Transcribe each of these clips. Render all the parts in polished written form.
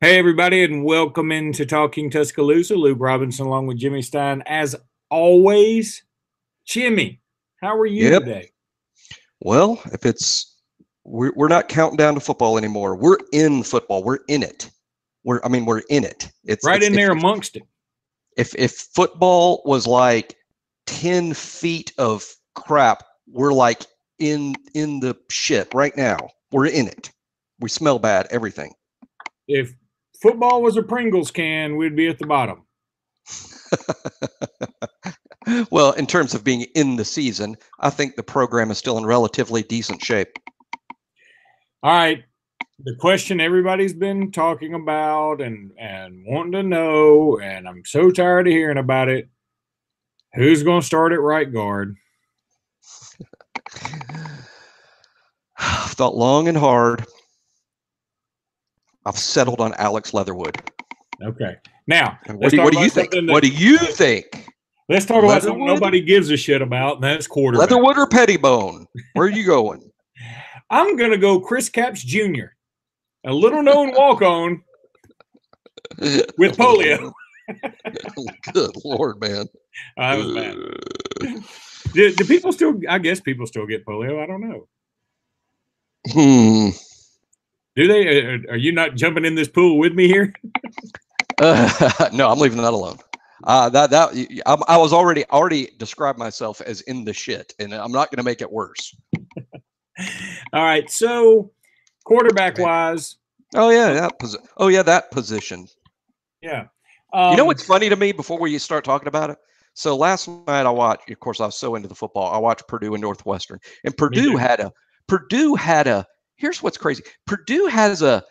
Hey, everybody, and welcome into Talking Tuscaloosa. Luke Robinson along with Jimmy Stein. As always, Jimmy, how are you Yep. today? Well, if it's we're not counting down to football anymore. We're in football. We're in it. We're in it. It's Right it's in there amongst it. if football was like 10 feet of crap, we're like in the shit right now. We're in it. We smell bad, everything. If football was a Pringles can, we'd be at the bottom. Well, in terms of being in the season, I think the program is still in relatively decent shape. All right. The question everybody's been talking about and wanting to know, and I'm so tired of hearing about it. Who's going to start at right guard? I've thought long and hard. I've settled on Alex Leatherwood. Okay. Now, What do you think? What do you think? Let's talk about something nobody gives a shit about, and that's quarterback. Leatherwood or Pettibone? Where are you going? I'm going to go Chris Capps Jr., a little known walk on with polio. Good Lord, man. That was bad. Do people still, I guess people still get polio. I don't know. Do they? Are you not jumping in this pool with me here? No, I'm leaving that alone. I was already described myself as in the shit, and I'm not going to make it worse. All right, so quarterback wise. That position. Yeah. You know what's funny to me before we start talking about it? So last night I watched. Of course, I was so into the football. I watched Purdue and Northwestern, and Purdue had a. Here's what's crazy. Purdue has a.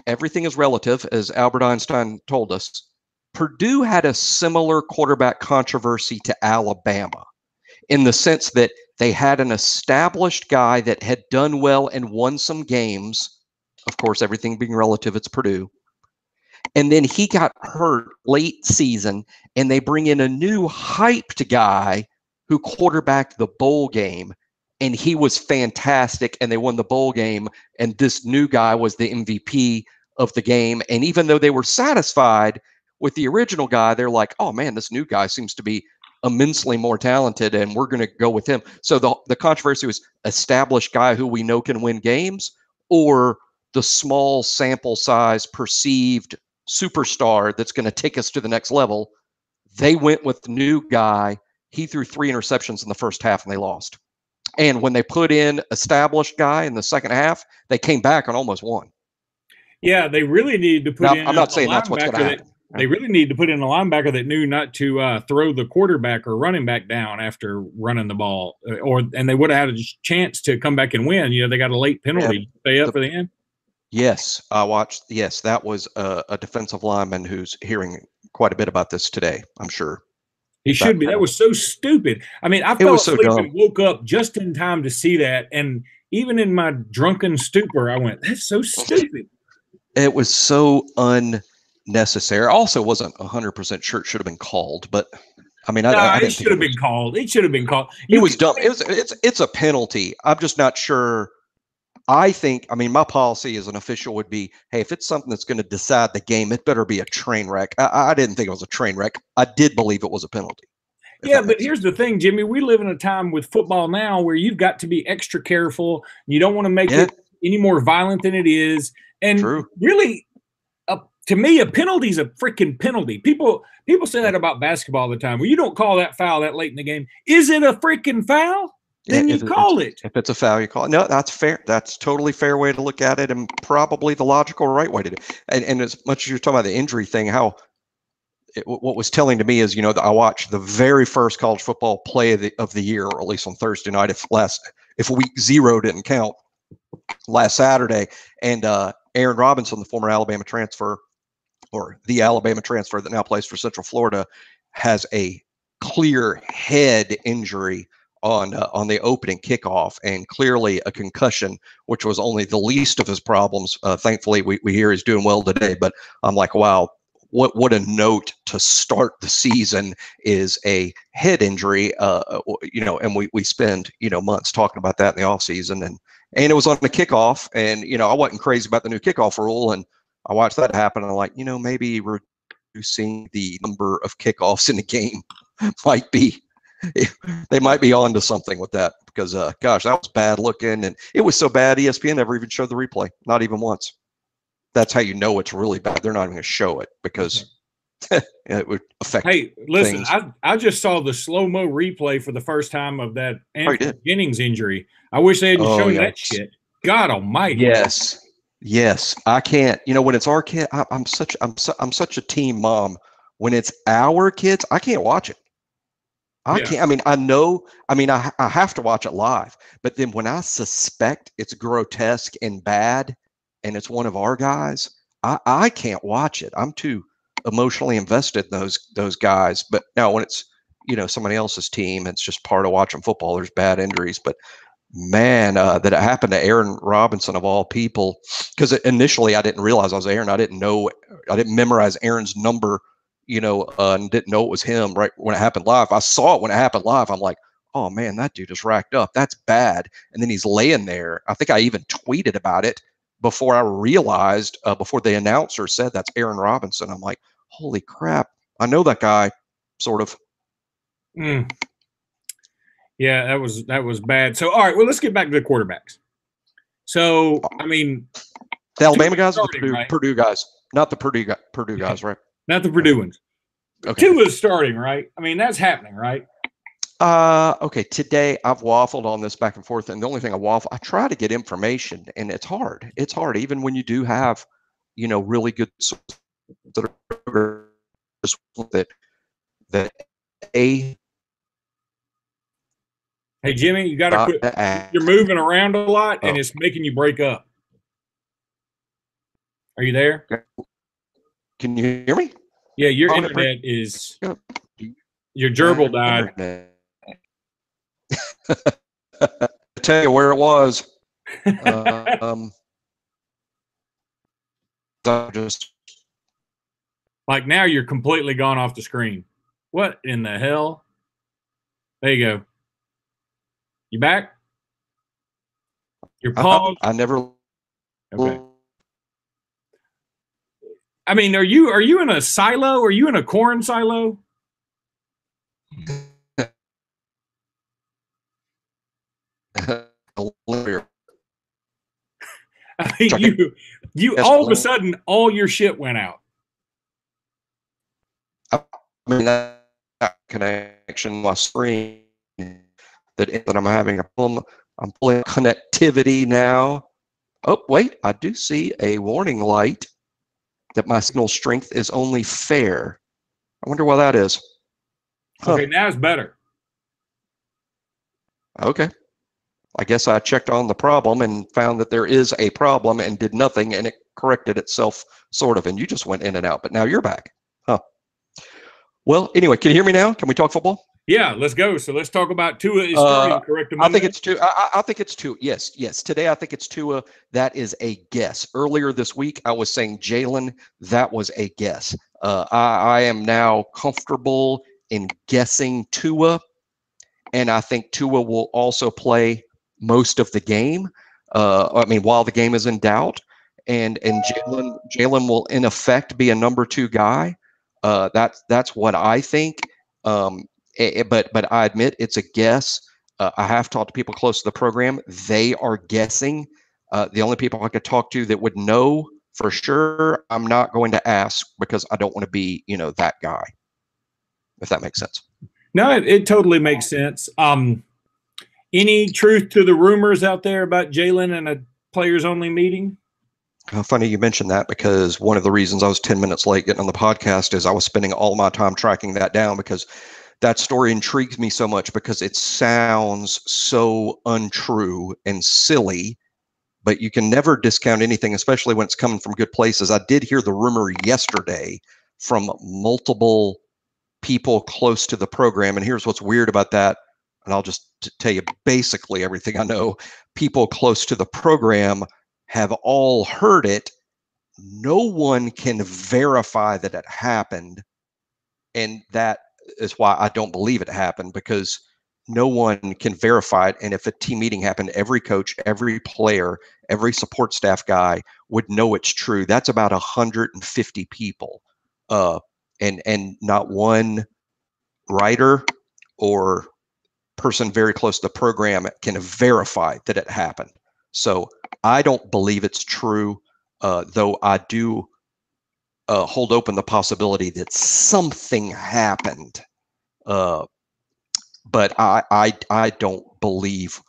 Everything is relative, as Albert Einstein told us. Purdue had a similar quarterback controversy to Alabama in the sense that they had an established guy that had done well and won some games. Of course, everything being relative, it's Purdue. And then he got hurt late season, and they bring in a new hyped guy who quarterbacked the bowl game, and he was fantastic, and they won the bowl game, and this new guy was the MVP of the game. And even though they were satisfied with the original guy, they're like, oh man, this new guy seems to be immensely more talented, and we're going to go with him. So the controversy was established guy who we know can win games, or the small sample size perceived superstar that's going to take us to the next level. They went with the new guy. He threw 3 interceptions in the first half, and they lost. And when they put in established guy in the second half, they came back and almost won. Yeah, they really need to put in. I'm not saying that's what's going to happen. They really need to put in a linebacker that knew not to throw the quarterback or running back down after running the ball, and they would have had a chance to come back and win. You know, they got a late penalty. Stay up for the end. Yes, I watched. Yes, that was a defensive lineman who's hearing quite a bit about this today, I'm sure. He should be. That was so stupid. I mean, I fell asleep and woke up just in time to see that. And even in my drunken stupor, I went, that's so stupid. It was so unnecessary. I also wasn't 100% sure it should have been called, but I mean, it should have been called. It should have been called. It was dumb. It's a penalty. I'm just not sure. I mean, my policy as an official would be, hey, if it's something that's going to decide the game, it better be a train wreck. I didn't think it was a train wreck. I did believe it was a penalty. Yeah, but here's the thing, Jimmy. We live in a time with football now where you've got to be extra careful. You don't want to make it any more violent than it is. And really, to me, a penalty is a freaking penalty. People say that about basketball all the time. Well, you don't call that foul that late in the game. Is it a freaking foul? Then you call it. If it's a foul, you call it. No, that's fair. That's totally fair way to look at it, and probably the logical right way to do it. And as much as you're talking about the injury thing, what was telling to me is, you know, I watched the very first college football play of the year, or at least on Thursday night, if week 0 didn't count, last Saturday, and Aaron Robinson, the former Alabama transfer, or the Alabama transfer that now plays for Central Florida, has a clear head injury on the opening kickoff, and clearly a concussion, which was only the least of his problems. Thankfully, we hear he's doing well today. But I'm like, wow, what a note to start the season is a head injury. You know, and we spend months talking about that in the off season, and it was on the kickoff, and I wasn't crazy about the new kickoff rule, and I watched that happen, and I'm like, maybe reducing the number of kickoffs in the game might be, they might be onto something with that, because gosh, that was bad looking, and it was so bad ESPN never even showed the replay, not even once. That's how you know it's really bad. They're not even going to show it, because it would affect. Hey, listen, things. I just saw the slow-mo replay for the first time of that Anthony Jennings injury. I wish they hadn't shown that shit. God almighty. Yes, I can't. When it's our kid, I'm such a team mom. When it's our kids, I can't watch it. I can't. I mean, I have to watch it live. But then when I suspect it's grotesque and bad, and it's one of our guys, I can't watch it. I'm too emotionally invested in those guys. But now when it's somebody else's team, it's just part of watching football. There's bad injuries, but man, that it happened to Aaron Robinson of all people, because initially I didn't realize I was Aaron. I didn't memorize Aaron's number, and didn't know it was him right when it happened live. I saw it when it happened live. I'm like, oh man, that dude is racked up. That's bad. And then he's laying there. I think I even tweeted about it before I realized, before the announcer said that's Aaron Robinson. I'm like, holy crap. I know that guy, sort of. Yeah, that was bad. So, all right, well, let's get back to the quarterbacks. So, I mean, the Alabama guys, or the Purdue guys, not the Purdue guys, right? Not the Purdue ones. Okay. Tua's starting, right? I mean, that's happening, right? Okay. Today I've waffled on this back and forth, and the only thing I try to get information, and it's hard. It's hard, even when you do have, really good sources that Hey, Jimmy, you got to quit. You're moving around a lot, and it's making you break up. Are you there? Can you hear me? Yeah, your internet is. Your gerbil died. I'll tell you where it was. Just like now, you're completely gone off the screen. What in the hell? There you go. You back? You're paused. I never. Okay. I mean, are you in a silo? Are you in a corn silo? I mean, you all of a sudden, all your shit went out. I mean, that connection, my screen, that I'm having a problem. I'm pulling connectivity now. Oh, wait, I do see a warning light that my signal strength is only fair. I wonder why that is. Okay, now it's better. Okay. I guess I checked on the problem and found that there is a problem and did nothing, and it corrected itself, sort of, and you just went in and out, but now you're back. Well, anyway, can you hear me now? Can we talk football? Yeah, let's go. So let's talk about Tua is starting, correct? I think it's Tua. I think it's Tua. Yes. Today, I think it's Tua. That is a guess. Earlier this week, I was saying Jalen. That was a guess. I am now comfortable in guessing Tua, and I think Tua will also play most of the game. While the game is in doubt, and Jalen will in effect be a number 2 guy. That's what I think. But I admit it's a guess. I have talked to people close to the program. They are guessing. The only people I could talk to that would know for sure, I'm not going to ask, because I don't want to be, that guy, if that makes sense. No, it totally makes sense. Any truth to the rumors out there about Jalen and a players-only meeting? How funny you mentioned that, because one of the reasons I was 10 minutes late getting on the podcast is I was spending all my time tracking that down, because that story intrigues me so much, because it sounds so untrue and silly, but you can never discount anything, especially when it's coming from good places. I did hear the rumor yesterday from multiple people close to the program, and here's what's weird about that, and I'll just tell you basically everything I know. People close to the program have all heard it. No one can verify that it happened, and that is why I don't believe it happened, because no one can verify it. And if a team meeting happened, every coach, every player, every support staff guy would know it's true. That's about 150 people. And not one writer or person very close to the program can verify that it happened. So I don't believe it's true, though I do hold open the possibility that something happened. But I don't believe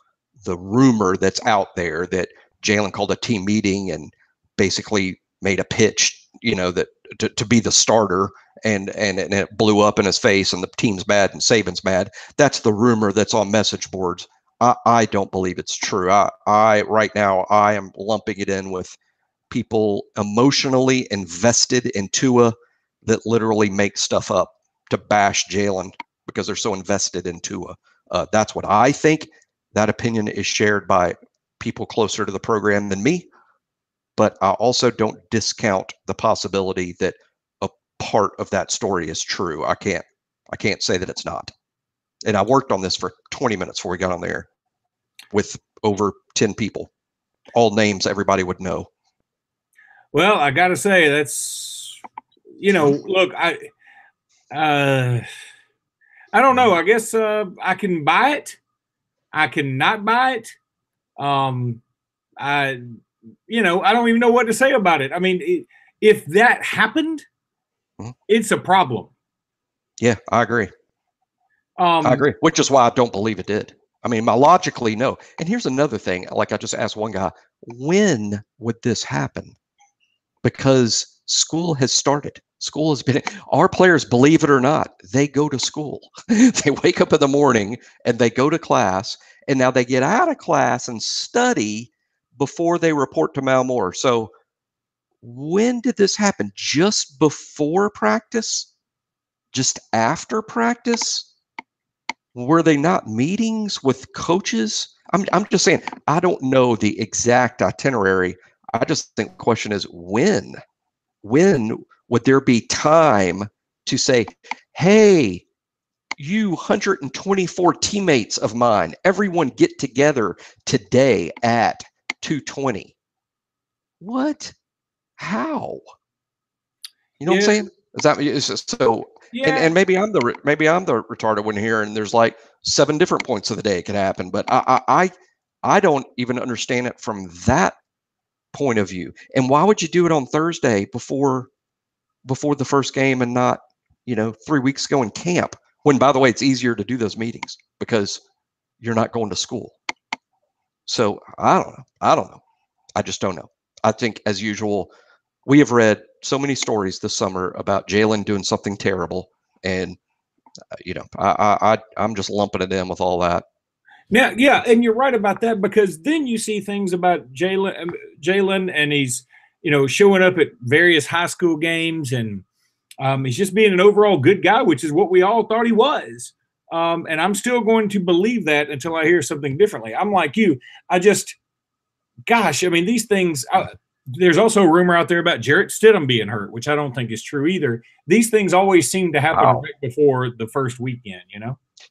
the rumor that's out there that Jalen called a team meeting and basically made a pitch, that to be the starter, and it blew up in his face and the team's mad and Saban's mad. That's the rumor that's on message boards. I don't believe it's true. Right now I am lumping it in with people emotionally invested in Tua that literally make stuff up to bash Jalen because they're so invested in Tua. That's what I think. That opinion is shared by people closer to the program than me, but I also don't discount the possibility that a part of that story is true. I can't say that it's not. And I worked on this for 20 minutes before we got on there with over 10 people, all names everybody would know. Well, I got to say that's, look, I don't know. I guess I can buy it. I cannot buy it. I don't even know what to say about it. I mean, if that happened, it's a problem. Yeah, I agree. I agree, which is why I don't believe it did. I mean, logically, no. And here's another thing. Like I just asked one guy, when would this happen? Because school has started. School has been, our players, believe it or not, they go to school. They wake up in the morning and they go to class, and now they get out of class and study before they report to Mal Moore. So when did this happen? Just before practice? Just after practice? Were they not meetings with coaches? I'm just saying, I don't know the exact itinerary. I just think the question is when would there be time to say, hey, you 124 teammates of mine, everyone get together today at 2:20. What? How? You know what I'm saying? Is just so? Yeah. And maybe I'm the retarded one here, and there's like 7 different points of the day it could happen. But I don't even understand it from that point of view. And why would you do it on Thursday before the first game and not 3 weeks ago in camp? When, by the way, it's easier to do those meetings because you're not going to school. So I don't know. I just don't know. I think, as usual, we have read so many stories this summer about Jalen doing something terrible, and I'm just lumping it in with all that. Now, yeah, and you're right about that, because then you see things about Jalen, and he's showing up at various high school games, and he's just being an overall good guy, which is what we all thought he was. And I'm still going to believe that until I hear something differently. I'm like you. These things. There's also a rumor out there about Jarrett Stidham being hurt, which I don't think is true either. These things always seem to happen right before the first weekend,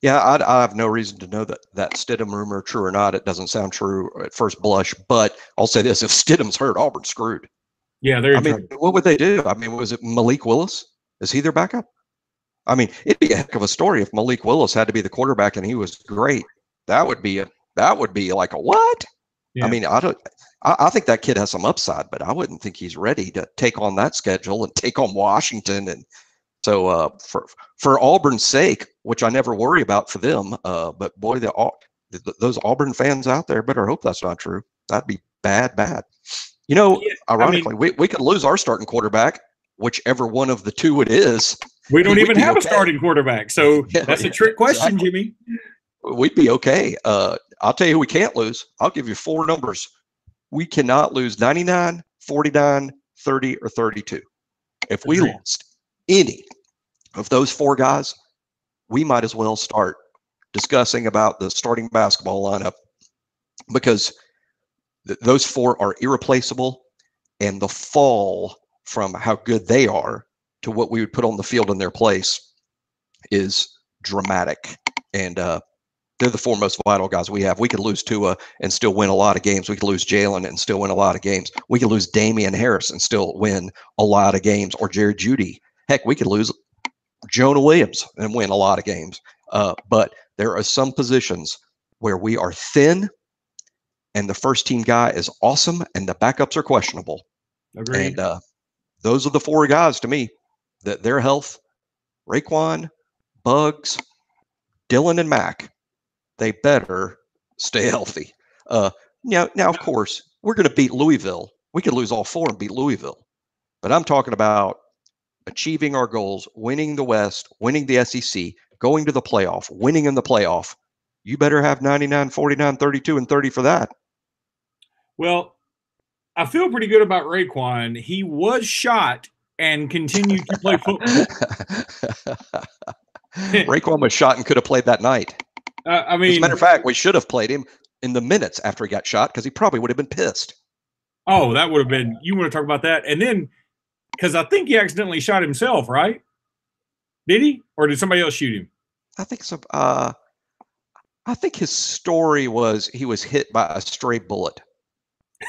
Yeah, I have no reason to know that Stidham rumor, true or not. It doesn't sound true at first blush, but I'll say this: if Stidham's hurt, Auburn's screwed. Yeah, they're. What would they do? I mean, was it Malik Willis? Is he their backup? I mean, it'd be a heck of a story if Malik Willis had to be the quarterback and he was great. That would be like a what? Yeah. I mean, I think that kid has some upside, but I wouldn't think he's ready to take on that schedule and take on Washington. And so for Auburn's sake, which I never worry about for them, but boy, those Auburn fans out there better hope that's not true. That'd be bad. Ironically, we could lose our starting quarterback, whichever one of the two it is. We don't even have a starting quarterback, so that's a trick question, exactly. Jimmy. We'd be okay. I'll tell you who we can't lose. I'll give you 4 numbers. We cannot lose 99, 49, 30, or 32. If we lost any of those 4 guys, we might as well start discussing about the starting basketball lineup, because those 4 are irreplaceable, and the fall from how good they are to what we would put on the field in their place is dramatic. And They're the four most vital guys we have. We could lose Tua and still win a lot of games. We could lose Jalen and still win a lot of games. We could lose Damian Harris and still win a lot of games, or Jerry Jeudy. Heck, we could lose Jonah Williams and win a lot of games. But there are some positions where we are thin and the first team guy is awesome and the backups are questionable. Agreed. And those are the four guys to me that their health, Raekwon, Bugs, Dylan, and Mac, they better stay healthy. Now, of course, we're going to beat Louisville. We could lose all four and beat Louisville. But I'm talking about achieving our goals, winning the West, winning the SEC, going to the playoff, winning in the playoff. You better have 99, 49, 32, and 30 for that. Well, I feel pretty good about Raekwon. He was shot and continued to play football. Raekwon was shot and could have played that night. I mean, as a matter of fact, we should have played him in the minutes after he got shot because he probably would have been pissed. Oh, that would have been – you want to talk about that? And then – because I think he accidentally shot himself, right? Did he? Or did somebody else shoot him? I think so. I think his story was he was hit by a stray bullet.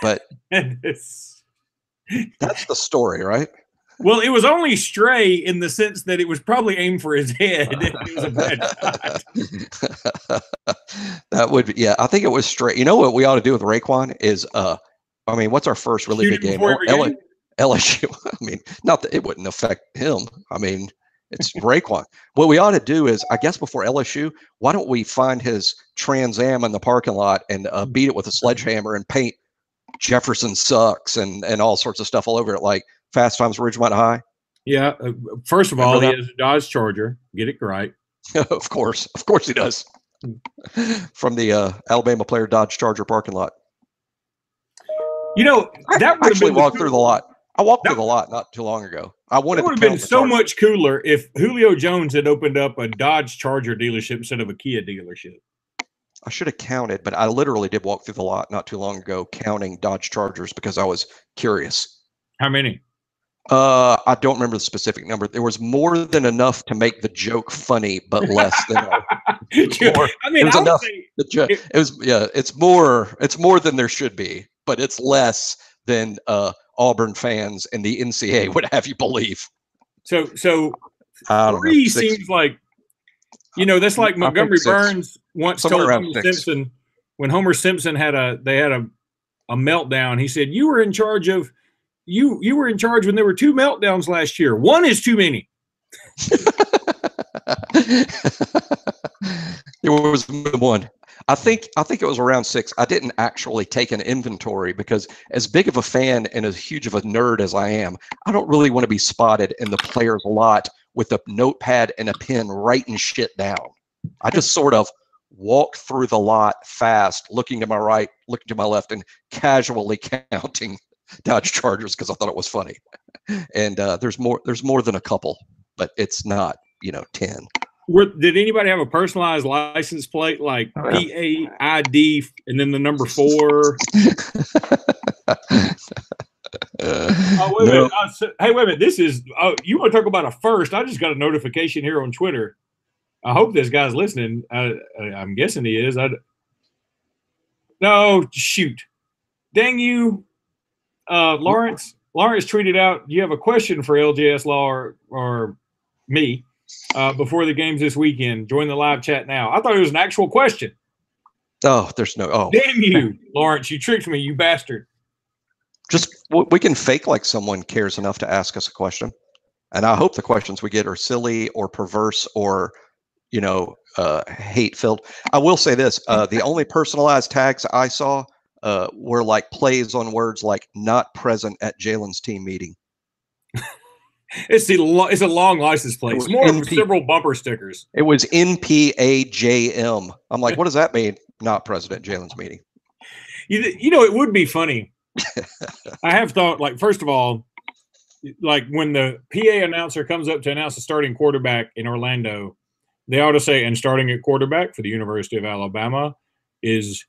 But that's the story, right? Well, it was only stray in the sense that it was probably aimed for his head. It was a bad shot. That would be, yeah, I think it was stray. You know what we ought to do with Raekwon is, I mean, what's our first really big game? LSU. I mean, not that it wouldn't affect him. I mean, it's Raekwon. What we ought to do is, I guess before LSU, why don't we find his Trans Am in the parking lot and beat it with a sledgehammer and paint Jefferson sucks and all sorts of stuff all over it, like Fast Times at Ridgemont High. Yeah. First of all, he has a Dodge Charger. Get it right. Of course he does. From the Alabama Player Dodge Charger parking lot. You know, that would actually walked through the lot. I walked through the lot not too long ago. I wanted it would have been so much cooler if Julio Jones had opened up a Dodge Charger dealership instead of a Kia dealership. I should have counted, but I literally did walk through the lot not too long ago counting Dodge Chargers because I was curious. How many? I don't remember the specific number. There was more than enough to make the joke funny, but less than more. I mean, it was enough. It was it's more than there should be, but it's less than Auburn fans and the NCAA would have you believe. So three seems like, you know, that's like Montgomery Burns once told Homer Simpson when Homer Simpson had a meltdown. He said, "You were in charge of you were in charge when there were two meltdowns last year. One is too many." There was one. I think it was around 6. I didn't actually take an inventory because as big of a fan and as huge of a nerd as I am, I don't really want to be spotted in the players' lot with a notepad and a pen writing shit down. I just sort of walked through the lot fast, looking to my right, looking to my left, and casually counting Dodge Chargers because I thought it was funny. And there's more than a couple, but it's not 10. Did anybody have a personalized license plate like PAID and then the number 4? Oh, wait a minute. Hey, wait a minute. This is you want to talk about a first? I just got a notification here on Twitter. I hope this guy's listening. I'm guessing he is. No, shoot. Dang you. Lawrence tweeted out, "You have a question for LJS Law or me before the games this weekend. Join the live chat now." I thought it was an actual question. Oh, there's no. Oh, damn you, Lawrence! You tricked me, you bastard. Just we can fake like someone cares enough to ask us a question, and I hope the questions we get are silly or perverse or hate-filled. I will say this: the only personalized tags I saw were like plays on words like "not present at Jalen's team meeting." It's a long license plate. It's more of several bumper stickers. It was NPAJM. I'm like, what does that mean? Not present at Jalen's meeting. It would be funny. I have thought, like, first of all, like when the PA announcer comes up to announce the starting quarterback in Orlando, they ought to say, "And starting at quarterback for the University of Alabama is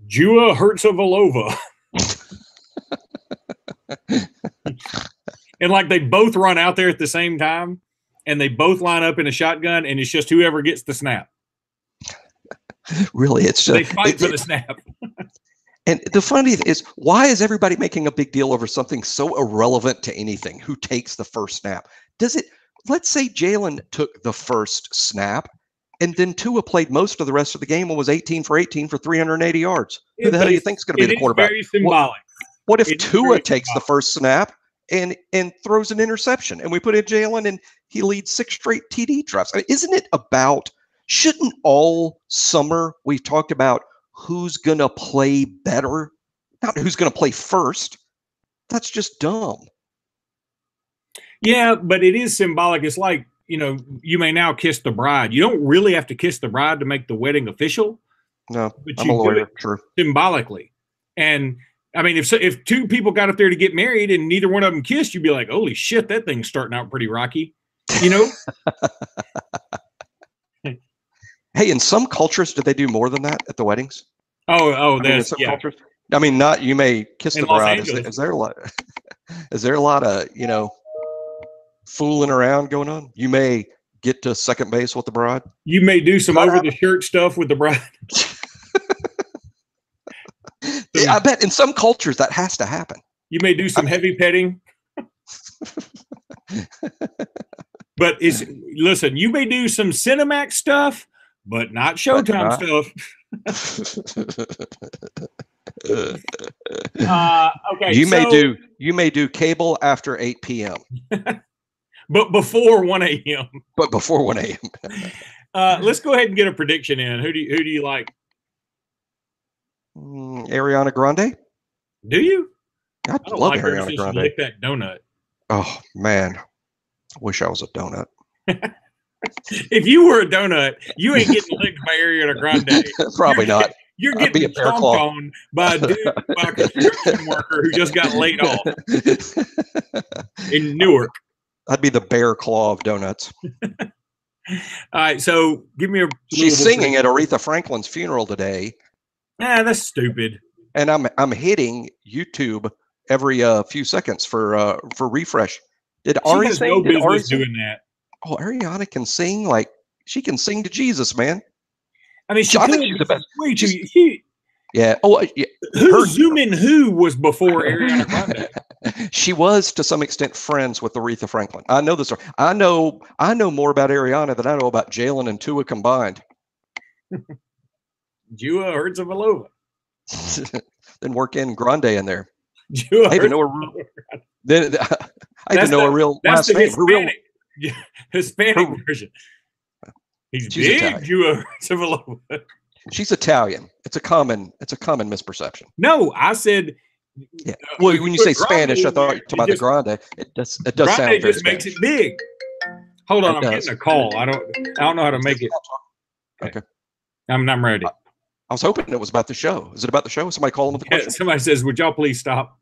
Jua Hertzavalova." And like they both run out there at the same time and they both line up in a shotgun and it's just whoever gets the snap. Really, it's they fight for the snap. And the funny thing is, why is everybody making a big deal over something so irrelevant to anything? Who takes the first snap? Let's say Jalen took the first snap and then Tua played most of the rest of the game and was 18 for 18 for 380 yards. Who the hell do you think is going to be the quarterback? Very symbolic. What if Tua takes the first snap and throws an interception and we put in Jalen and he leads 6 straight TD drives? I mean, isn't it about, shouldn't all summer we've talked about who's going to play better, not who's going to play first? That's just dumb. Yeah, but it is symbolic. It's like, you may now kiss the bride. You don't really have to kiss the bride to make the wedding official. No, but I'm a lawyer, true. Symbolically. And I mean, if 2 people got up there to get married and neither one of them kissed, you'd be like, holy shit, that thing's starting out pretty rocky, Hey, in some cultures, do they do more than that at the weddings? There's some cultures. I mean, not you may kiss the bride. Is there a lot? Is there a lot of fooling around going on? You may get to second base with the bride. You may do some over the shirt stuff with the bride. I bet in some cultures that has to happen. You may do some heavy petting. But listen, you may do some Cinemax stuff, but not Showtime stuff. Okay. You may do cable after 8 p.m. But before 1 a.m. But before 1 a.m. Let's go ahead and get a prediction in. Who do you like? Ariana Grande. Do you? I love like Ariana Grande. Lick that donut. Oh man, I wish I was a donut. If you were a donut, you ain't getting licked by Ariana Grande. Probably not. You're getting stomped on by a construction worker who just got laid off in Newark. I'd be the bear claw of donuts. All right, so give me a. She's singing at Aretha Franklin's funeral today. That's stupid. And I'm hitting YouTube every few seconds for refresh. Did Ari sing? No business doing that. Oh, Ariana can sing. Like, she can sing to Jesus, man. I mean, I think she's the best. Yeah. Oh, yeah. Who was before Ariana Grande? She was to some extent friends with Aretha Franklin. I know this story. I know more about Ariana than I know about Jalen and Tua combined. Jua Herzavalova. Then work in Grande in there. Jua I even know a real last name. Hispanic version. She's big, Jua Herzavalova. She's Italian. It's a common misperception. No, I said. Yeah. Well, when you say Spanish, I thought you were talking about the Grande. It does Grande sound very just Spanish. makes it big. Hold on, I'm getting a call. I don't know how to make it. Okay. I'm ready. I was hoping it was about the show. Is it about the show? Somebody calling with a question? Somebody says, "Would y'all please stop?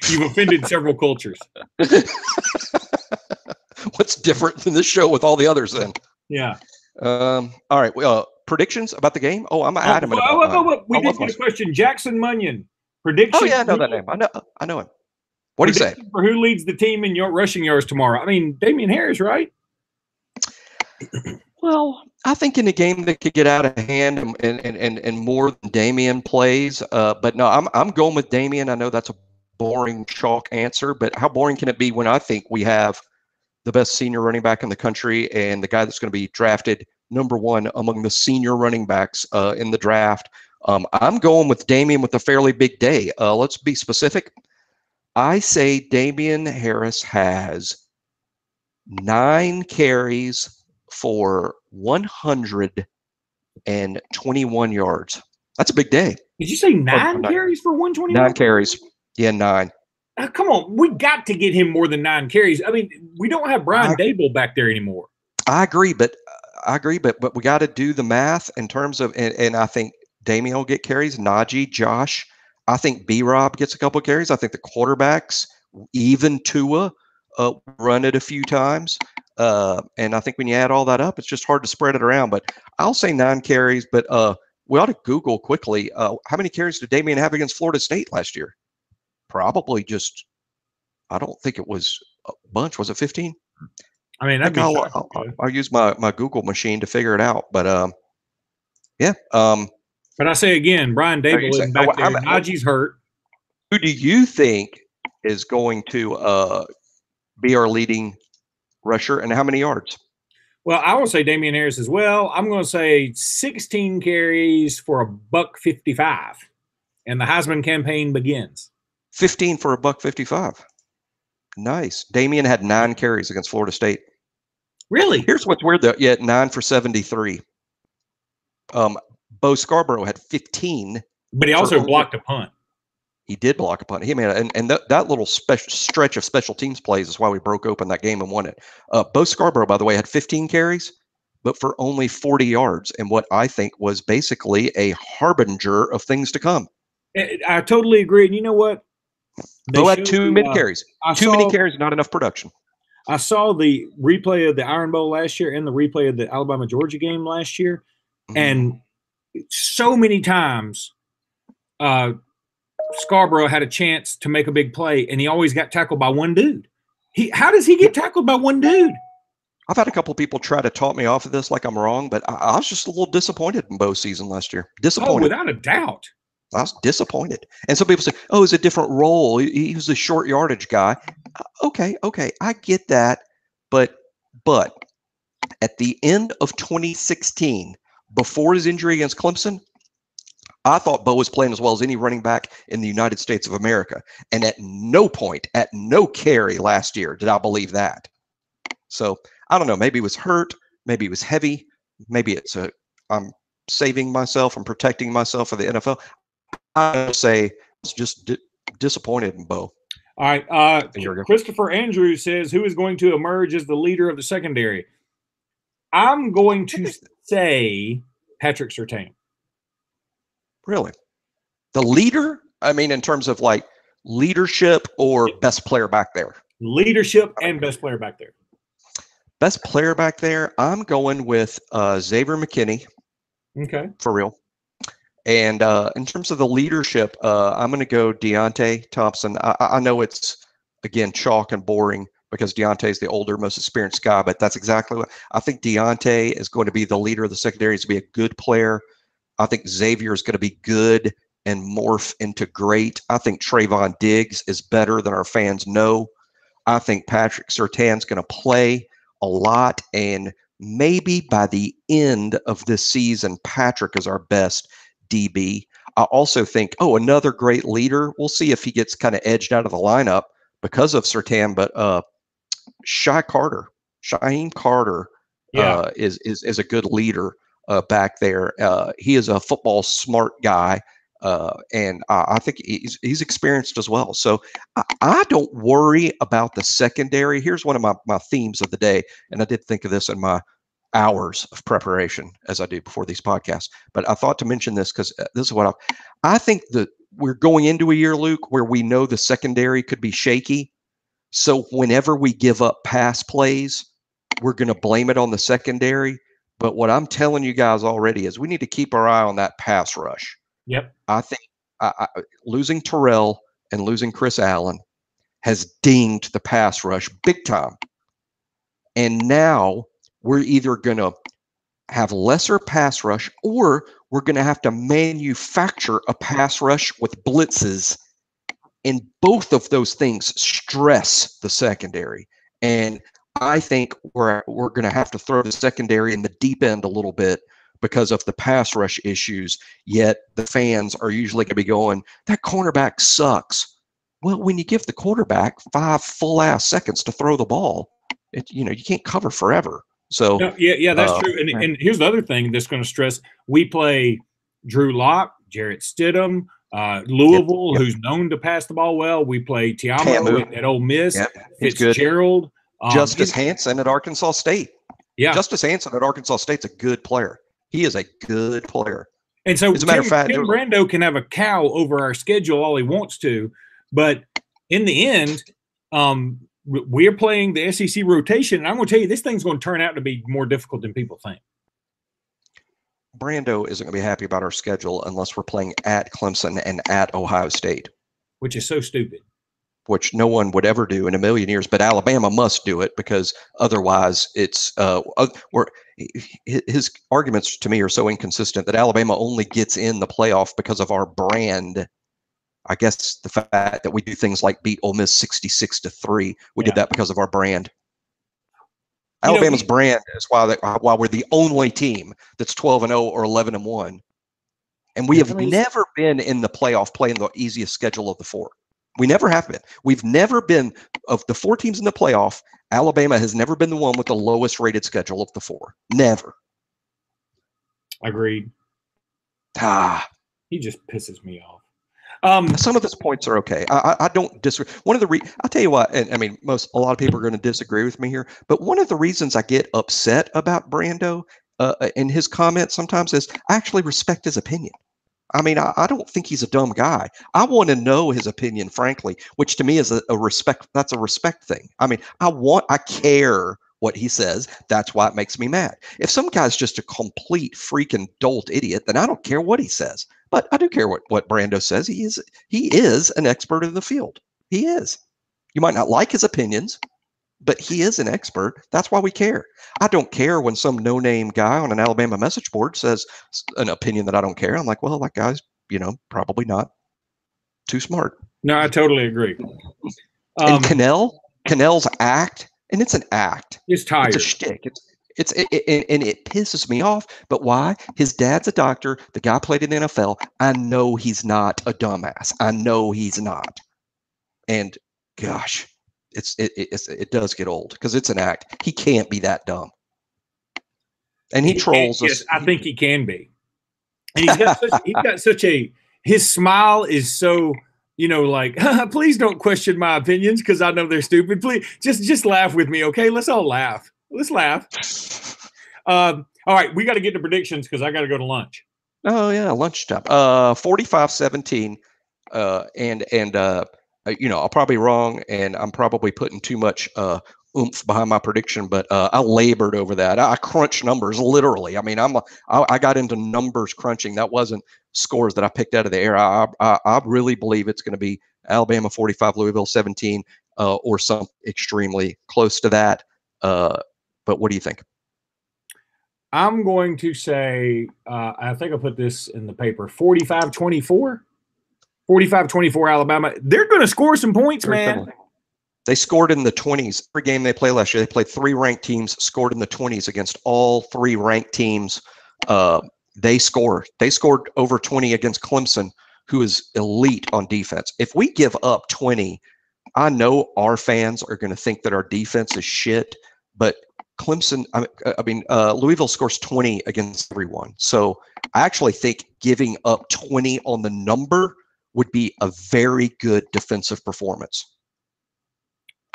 You've offended several cultures." What's different than this show with all the others then? Yeah. All right. Predictions about the game? Oh, I'm adamant about we did get a question. Jackson Munyon. Predictions. Oh, yeah, I know that name. I know him. What do you say? For who leads the team in your rushing yards tomorrow? I mean, Damian Harris, right? Well, I think in a game that could get out of hand and more than Damian plays, but no, I'm going with Damian. I know that's a boring chalk answer, but how boring can it be when I think we have the best senior running back in the country and the guy that's going to be drafted number 1 among the senior running backs in the draft? I'm going with Damian with a fairly big day. Let's be specific. I say Damian Harris has 9 carries for 121 yards. That's a big day. Did you say 9 carries for 121? 9 carries. Yeah, 9. Come on, we got to get him more than 9 carries. I mean, we don't have Brian Dable back there anymore. I agree, but we got to do the math in terms of, and I think Damian will get carries. Najee, Josh. I think B-Rob gets a couple of carries. I think the quarterbacks, even Tua, run it a few times. And I think when you add all that up, it's just hard to spread it around. But I'll say 9 carries. But we ought to Google quickly. How many carries did Damian have against Florida State last year? Probably just, I don't think it was a bunch. Was it 15? I mean, I'll use my Google machine to figure it out. But yeah. But I say again, Brian Dable isn't back there. Najee's hurt. Who do you think is going to be our leading rusher, and how many yards? Well, I will say Damien Harris as well. I'm going to say 16 carries for $155, and the Heisman campaign begins. 15 for $155. Nice. Damien had 9 carries against Florida State. Really? Here's what's weird, though. Yeah, 9 for 73. Bo Scarborough had 15. But he also blocked a punt. He did block a punt. He man, and that little stretch of special teams plays is why we broke open that game and won it. Bo Scarborough, by the way, had 15 carries, but for only 40 yards, and what I think was basically a harbinger of things to come. I totally agree. And you know what? Bo had 2 mid carries. Too many carries, not enough production. I saw the replay of the Iron Bowl last year and the replay of the Alabama-Georgia game last year, and so many times Scarborough had a chance to make a big play, and he always got tackled by one dude. How does he get tackled by one dude? I've had a couple of people try to talk me off of this like I'm wrong, but I was just a little disappointed in Bo's season last year. Disappointed. Oh, without a doubt. I was disappointed. And some people say, oh, it's a different role. He was a short yardage guy. Okay, I get that. But at the end of 2016, before his injury against Clemson, I thought Bo was playing as well as any running back in the United States of America. And at no point, at no carry last year, did I believe that. So I don't know. Maybe he was hurt. Maybe he was heavy. Maybe I'm saving myself and protecting myself for the NFL. I would say I was just disappointed in Bo. All right. Christopher Andrews says, who is going to emerge as the leader of the secondary? I'm going to say Patrick Surtain. Really? The leader? I mean, in terms of like leadership or best player back there? Leadership and best player back there. Best player back there, I'm going with Xavier McKinney. Okay. For real. And in terms of the leadership, I'm going to go Deontay Thompson. I know it's, again, chalk and boring because Deontay is the older, most experienced guy, but that's exactly what I think. Deontay is going to be the leader of the secondary. He's going to be a good player. I think Xavier is going to be good and morph into great. I think Trayvon Diggs is better than our fans know. I think Patrick Surtain's going to play a lot, and maybe by the end of this season, Patrick is our best DB. I also think, another great leader. We'll see if he gets kind of edged out of the lineup because of Surtain, but Shyheim Carter is a good leader back there. He is a football smart guy, and I think he's experienced as well. So I don't worry about the secondary. Here's one of my themes of the day, and I did think of this in my hours of preparation as I do before these podcasts. But I thought to mention this because this is what I think that we're going into a year, Luke, where we know the secondary could be shaky. So whenever we give up pass plays, we're going to blame it on the secondary. But what I'm telling you guys already is we need to keep our eye on that pass rush. Yep. I think losing Terrell and losing Chris Allen has dinged the pass rush big time. And now we're either going to have lesser pass rush or we're going to have to manufacture a pass rush with blitzes. And both of those things stress the secondary. And I think we're going to have to throw the secondary in the deep end a little bit because of the pass rush issues. Yet the fans are usually going to be going, that cornerback sucks. Well, when you give the quarterback 5 full-ass seconds to throw the ball, you can't cover forever. So that's true. And here's the other thing that's going to stress: we play Drew Lock, Jarrett Stidham, Louisville, who's known to pass the ball well. We play Tiamu at Ole Miss, Fitzgerald, Justice Hansen at Arkansas State. Yeah, Justice Hansen at Arkansas State's a good player. He is a good player. And so, as a matter of fact, Tim Brando can have a cow over our schedule all he wants to, but in the end, we're playing the SEC rotation, and I'm going to tell you, this thing's going to turn out to be more difficult than people think. Brando isn't going to be happy about our schedule unless we're playing at Clemson and at Ohio State. Which is so stupid. which no one would ever do in a million years, but Alabama must do it because otherwise it's his arguments to me are so inconsistent that Alabama only gets in the playoff because of our brand. I guess the fact that we do things like beat Ole Miss 66-3, we did that because of our brand. Alabama's brand is why we're the only team that's 12-0 or 11-1. And we have never been in the playoff playing the easiest schedule of the four. We never have been. We've never been, of the four teams in the playoff, Alabama has never been the one with the lowest rated schedule of the four. Never. Agreed. He just pisses me off. Some of his points are okay. I don't disagree. One of the I'll tell you what, and I mean, a lot of people are going to disagree with me here, but one of the reasons I get upset about Brando in his comments sometimes is I actually respect his opinion. I mean, I don't think he's a dumb guy. I want to know his opinion, frankly, which to me is a respect. That's a respect thing. I mean, I care what he says. That's why it makes me mad. If some guy's just a complete freaking dolt idiot, then I don't care what he says. But I do care what Brando says. He is an expert in the field. He is. You might not like his opinions, but he is an expert. That's why we care. I don't care when some no-name guy on an Alabama message board says an opinion that I don't care. I'm like, well, that guy's, probably not too smart. No, I totally agree. And Cannell's act, and it's an act. It's tired. It's a shtick. And it pisses me off. But why? His dad's a doctor. The guy played in the NFL. I know he's not a dumbass. I know he's not. And gosh, it does get old because it's an act. He can't be that dumb. And he trolls us. Yes, I think he can be. And he's got such his smile is so, like, please don't question my opinions because I know they're stupid. Please just laugh with me, okay? Let's all laugh. Let's laugh. All right, we got to get to predictions because I got to go to lunch. Oh yeah, lunchtime. 45-17. I'll probably be wrong, and I'm probably putting too much oomph behind my prediction, but I labored over that. I crunched numbers literally. I mean, I got into numbers crunching. That wasn't scores that I picked out of the air. I really believe it's going to be Alabama 45, Louisville 17, or something extremely close to that. But what do you think? I'm going to say, I think I'll put this in the paper, 45-24. 45-24 Alabama. They're going to score some points, man. They scored in the 20s. Every game they played last year, they played three ranked teams, scored in the 20s against all three ranked teams. They scored over 20 against Clemson, who is elite on defense. If we give up 20, I know our fans are going to think that our defense is shit, but Clemson, Louisville scores 20 against everyone. So I actually think giving up 20 on the number would be a very good defensive performance.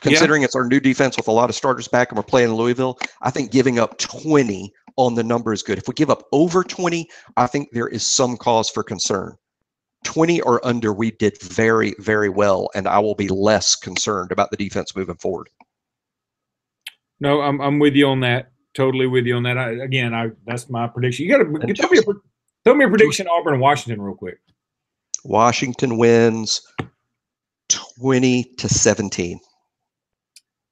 Considering it's our new defense with a lot of starters back and we're playing in Louisville, I think giving up 20 on the number is good. If we give up over 20, I think there is some cause for concern. 20 or under, we did very, very well, and I will be less concerned about the defense moving forward. No, I'm with you on that. Totally with you on that. That's my prediction. You got to tell me a prediction, Auburn and Washington, real quick. Washington wins 20-17.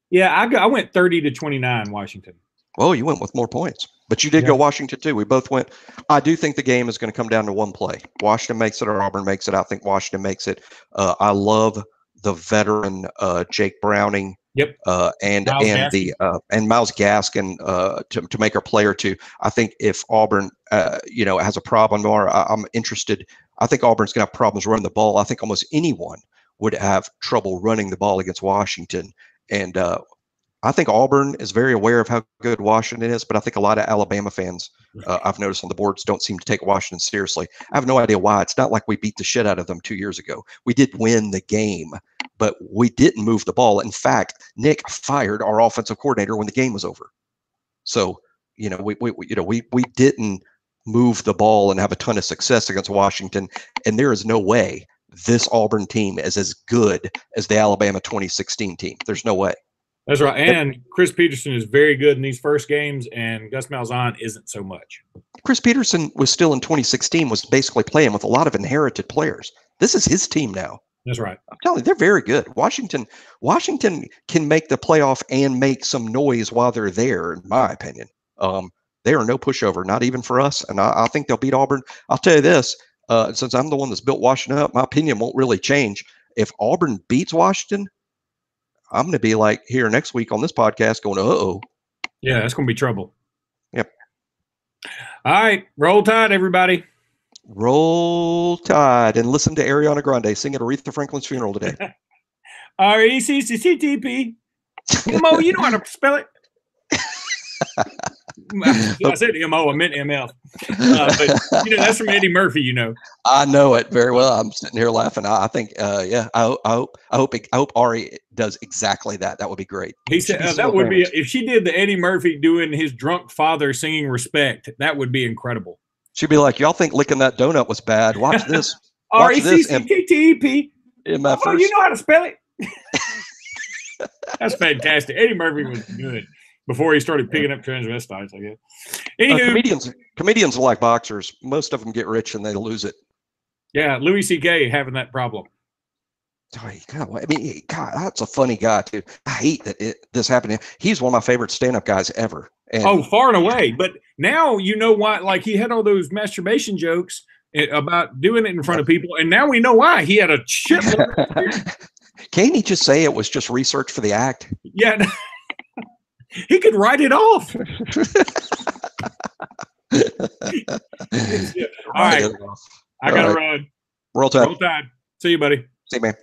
Yeah, I went 30-29 Washington. Well, you went with more points, but you did go Washington too. We both went. I do think the game is going to come down to one play. Washington makes it or Auburn makes it. I think Washington makes it. I love the veteran Jake Browning. Yep. And Myles Gaskin to make our player too. I think if Auburn has a problem, or I'm interested. I think Auburn's going to have problems running the ball. I think almost anyone would have trouble running the ball against Washington. And I think Auburn is very aware of how good Washington is, but I think a lot of Alabama fans, I've noticed on the boards, don't seem to take Washington seriously. I have no idea why. It's not like we beat the shit out of them 2 years ago. We did win the game, but we didn't move the ball. In fact, Nick fired our offensive coordinator when the game was over. So, we didn't move the ball and have a ton of success against Washington, and there is no way this Auburn team is as good as the Alabama 2016 team. There's no way. That's right. And Chris Peterson is very good in these first games, and Gus Malzahn isn't so much. Chris Peterson was still in 2016, was basically playing with a lot of inherited players. This is his team now. That's right. I'm telling you, they're very good. Washington can make the playoff and make some noise while they're there, in my opinion. They are no pushover, not even for us. And I think they'll beat Auburn. I'll tell you this, since I'm the one that's built Washington up, my opinion won't really change. If Auburn beats Washington, I'm going to be like here next week on this podcast going, uh-oh. Yeah, that's going to be trouble. Yep. All right. Roll Tide, everybody. Roll Tide, and listen to Ariana Grande sing at Aretha Franklin's funeral today. RECCTP. Mo, you know how to spell it? I said MO, I meant MF. But that's from Eddie Murphy. I know it very well. I'm sitting here laughing. I think, I hope Ari does exactly that. That would be great. He said that would be if she did the Eddie Murphy doing his drunk father singing "Respect." That would be incredible. She'd be like, "Y'all think licking that donut was bad? Watch this." RECCTP. Oh, you know how to spell it. That's fantastic. Eddie Murphy was good before he started picking up transvestites, I guess. Anywho, comedians are like boxers. Most of them get rich and they lose it. Yeah, Louis C.K. having that problem. God, I mean, God, that's a funny guy too. I hate that this happened. He's one of my favorite stand-up guys ever. And far and away. But now you know why. Like he had all those masturbation jokes about doing it in front of people, and now we know why. He had a shitload. Can't he just say it was just research for the act? Yeah, he could write it off. All right, I gotta run. Roll Tide. Roll Tide. See you, buddy. See you, man.